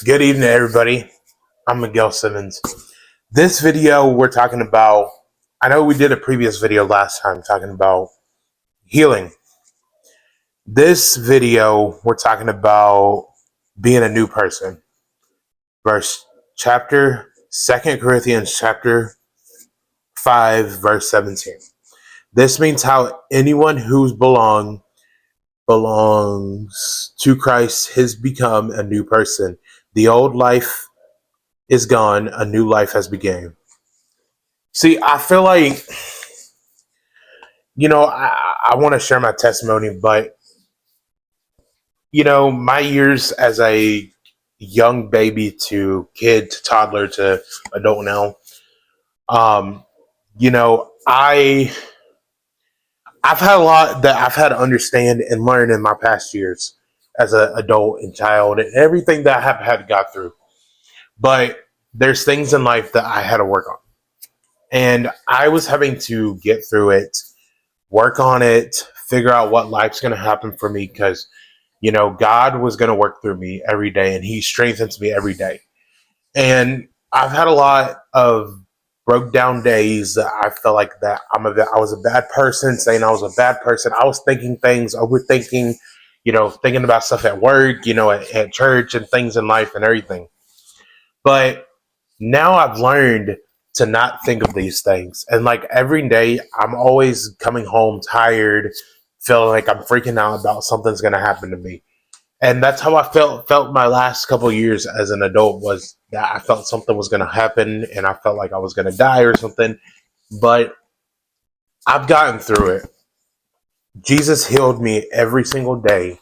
Good evening, everybody. I'm Miguel Simmons. This video, we're talking about, I know we did a previous video last time talking about healing. This video, we're talking about being a new person. Second Corinthians chapter 5, verse 17. This means how anyone who belongs to Christ has become a new person. The old life is gone, a new life has begun. See, I feel like, I want to share my testimony, but, my years as a young baby to kid to toddler to adult now, um, I've had a lot that I've had to understand and learn in my past years as an adult and child and everything that I have had to got through. But there's things in life that I had to work on. And I was having to get through it, work on it, figure out what life's going to happen for me because, God was going to work through me every day and He strengthens me every day. And I've had a lot of broke down days that I felt like that I was a bad person, saying I was a bad person. I was thinking things, overthinking, thinking about stuff at work, at church and things in life and everything. But now I've learned to not think of these things. And like every day, I'm always coming home tired, feeling like I'm freaking out about something's going to happen to me. And that's how I felt my last couple of years as an adult, was that I felt something was going to happen and I felt like I was going to die or something. But I've gotten through it. Jesus healed me every single day.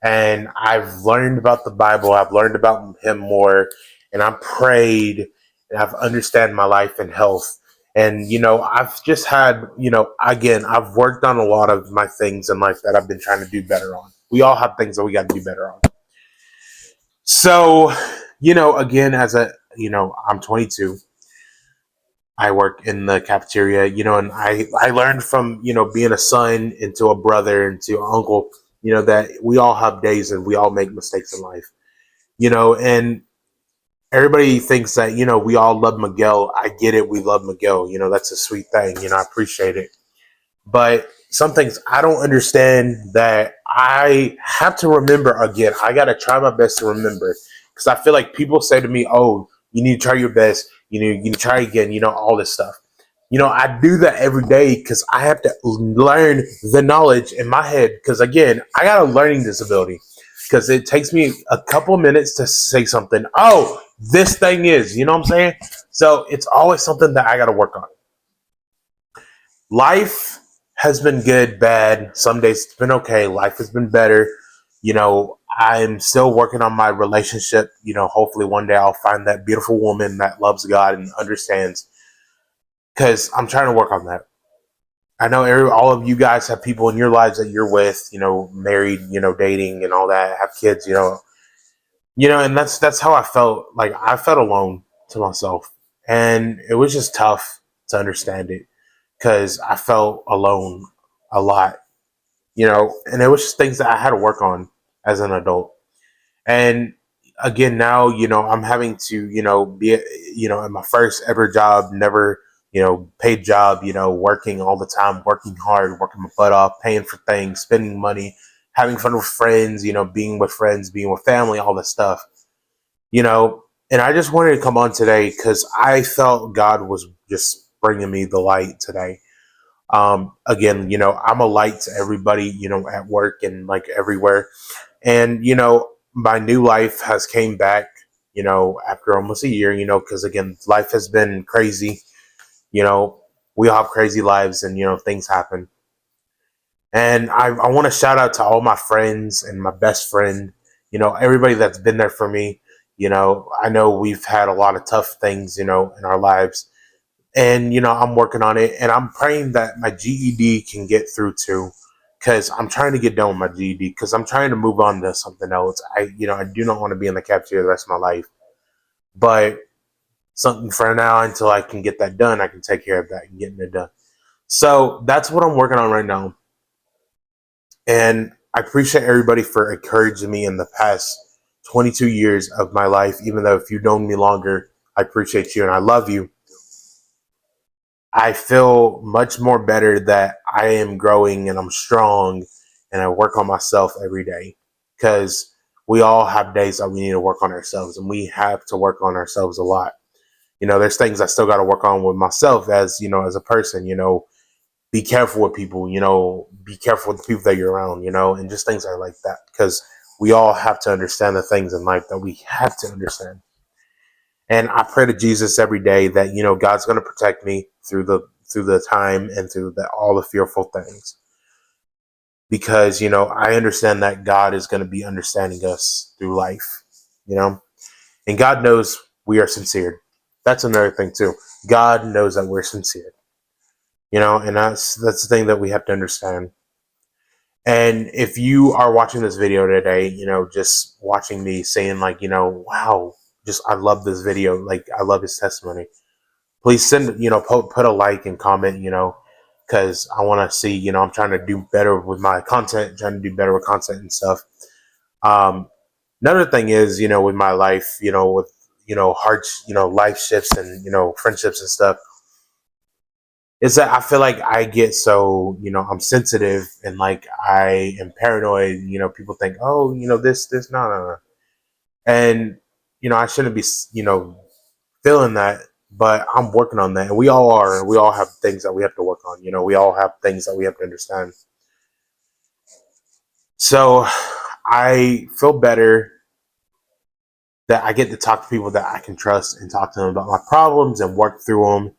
And I've learned about the Bible. I've learned about Him more. And I've prayed and I've understand my life and health. And, I've just had, again, I've worked on a lot of my things in life that I've been trying to do better on. We all have things that we got to do better on. So, again, I'm 22. I work in the cafeteria, and I learned from, being a son into a brother into an uncle, that we all have days and we all make mistakes in life, and everybody thinks that, we all love Miguel. I get it. We love Miguel. That's a sweet thing. I appreciate it. But some things I don't understand that I have to remember again. I got to try my best to remember, because I feel like people say to me, oh, you need to try your best. You need to try again, all this stuff. I do that every day because I have to learn the knowledge in my head. Because again, I got a learning disability. Because it takes me a couple of minutes to say something. Oh, this thing is, what I'm saying? So it's always something that I got to work on. Life has been good, bad. Some days it's been okay. Life has been better. I'm still working on my relationship. Hopefully one day I'll find that beautiful woman that loves God and understands. Because I'm trying to work on that. I know all of you guys have people in your lives that you're with, married, dating and all that, have kids, and that's how I felt. Like I felt alone to myself, and it was just tough to understand it because I felt alone a lot, and it was just things that I had to work on as an adult. And again, now, I'm having to, be, in my first ever job, never, paid job, working all the time, working hard, working my butt off, paying for things, spending money, having fun with friends, being with friends, being with family, all this stuff, and I just wanted to come on today because I felt God was just bringing me the light today. Again, I'm a light to everybody, at work and like everywhere. And, my new life has came back, after almost a year, because again, life has been crazy. We all have crazy lives and, things happen. And I want to shout out to all my friends and my best friend, everybody that's been there for me. I know we've had a lot of tough things, in our lives. And, I'm working on it. And I'm praying that my GED can get through too. Because I'm trying to get done with my GED. Because I'm trying to move on to something else. I do not want to be in the cafeteria the rest of my life. But something for now, until I can get that done, I can take care of that and getting it done. So that's what I'm working on right now. And I appreciate everybody for encouraging me in the past 22 years of my life, even though if you've known me longer, I appreciate you and I love you. I feel much more better that I am growing and I'm strong and I work on myself every day, because we all have days that we need to work on ourselves, and we have to work on ourselves a lot. There's things I still got to work on with myself as, as a person, be careful with people, be careful with the people that you're around, and just things like that, because we all have to understand the things in life that we have to understand. And I pray to Jesus every day that, God's going to protect me through the time and through all the fearful things, because, I understand that God is going to be understanding us through life, you know, and God knows we are sincere. That's another thing too. God knows that we're sincere, and that's the thing that we have to understand. And if you are watching this video today, just watching me saying like, wow, just I love this video, like I love his testimony. Please send, put a like and comment, because I want to see, I'm trying to do better with my content, trying to do better with content and stuff. Um, Another thing is, with my life, with, hard, life shifts and, friendships and stuff, is that I feel like I get so, I'm sensitive and like I am paranoid. People think, oh, this, no, no, no. And, I shouldn't be, feeling that, but I'm working on that. And we all are. We all have things that we have to work on. We all have things that we have to understand. So I feel better that I get to talk to people that I can trust and talk to them about my problems and work through them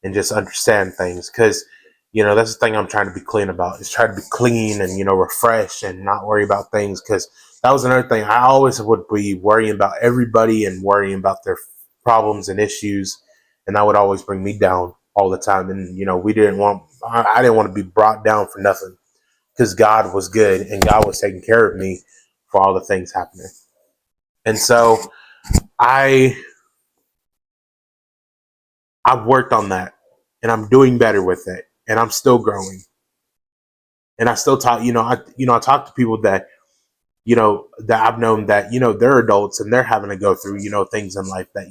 and just understand things. Because, that's the thing I'm trying to be clean about, is try to be clean and, refresh and not worry about things. Because that was another thing. I always would be worrying about everybody and worrying about their problems and issues. And that would always bring me down all the time. And, I didn't want to be brought down for nothing, because God was good and God was taking care of me for all the things happening. And so I've worked on that, and I'm doing better with it, and I'm still growing. And I still talk, I talk to people that, that I've known that, they're adults and they're having to go through, things in life that,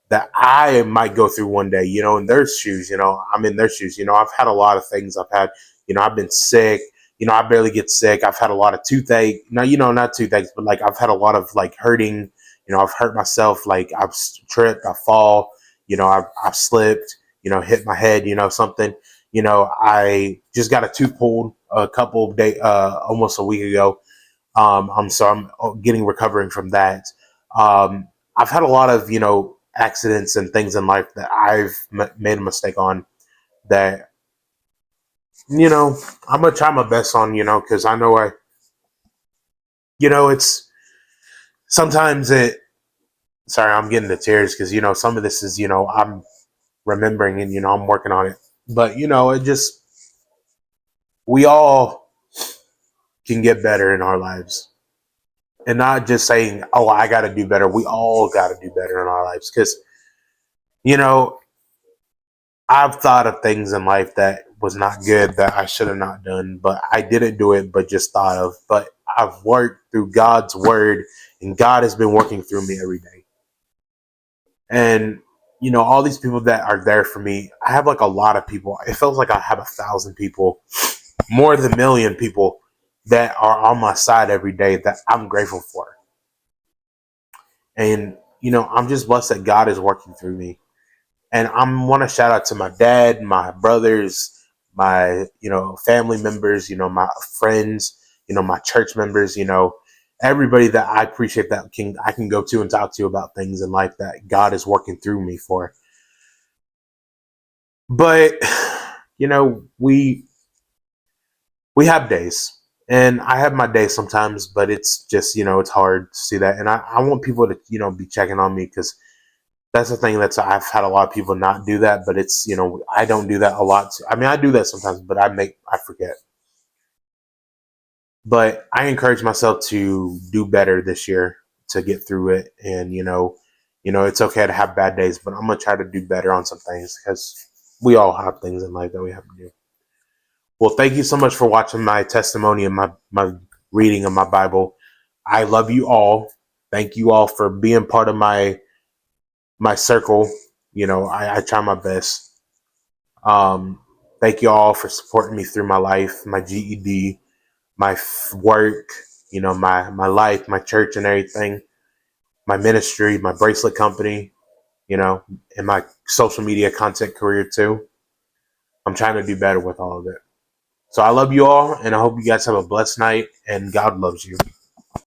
that I might go through one day, in their shoes. I'm in their shoes. I've had a lot of things. I've been sick. I barely get sick. I've had a lot of toothache. Now, not toothaches, but like I've had a lot of like hurting. I've hurt myself. Like I've tripped, I fall. I've slipped. Hit my head. Something. I just got a tooth pulled a couple of days, almost a week ago. I'm getting recovering from that. I've had a lot of accidents and things in life that I've made a mistake on, that I'm gonna try my best on, because I know it's sometimes it. Sorry, I'm getting the tears because some of this is I'm remembering and I'm working on it, but it just, we all can get better in our lives, and not just saying, oh, I got to do better. We all got to do better in our lives, because you know I've thought of things in life that was not good, that I should have not done, but I didn't do it, but just thought of. But I've worked through God's word, and God has been working through me every day. And, all these people that are there for me, I have like a lot of people. It feels like I have 1,000 people, more than 1,000,000 people that are on my side every day that I'm grateful for. And, I'm just blessed that God is working through me. And I want to shout out to my dad, my brothers, my family members, my friends, my church members, everybody that I appreciate, that I can go to and talk to about things in life that God is working through me for. But we have days, and I have my days sometimes, but it's just it's hard to see that. And I want people to be checking on me, because that's the thing. I've had a lot of people not do that, but it's I don't do that a lot. I mean, I do that sometimes, but I forget. But I encourage myself to do better this year, to get through it. And it's okay to have bad days, but I'm gonna try to do better on some things, because we all have things in life that we have to do. Well, thank you so much for watching my testimony and my reading of my Bible. I love you all. Thank you all for being part of my circle. I try my best. Thank you all for supporting me through my life, my GED, my work, my life, my church and everything, my ministry, my bracelet company, and my social media content career too. I'm trying to do better with all of it. So I love you all, and I hope you guys have a blessed night, and God loves you.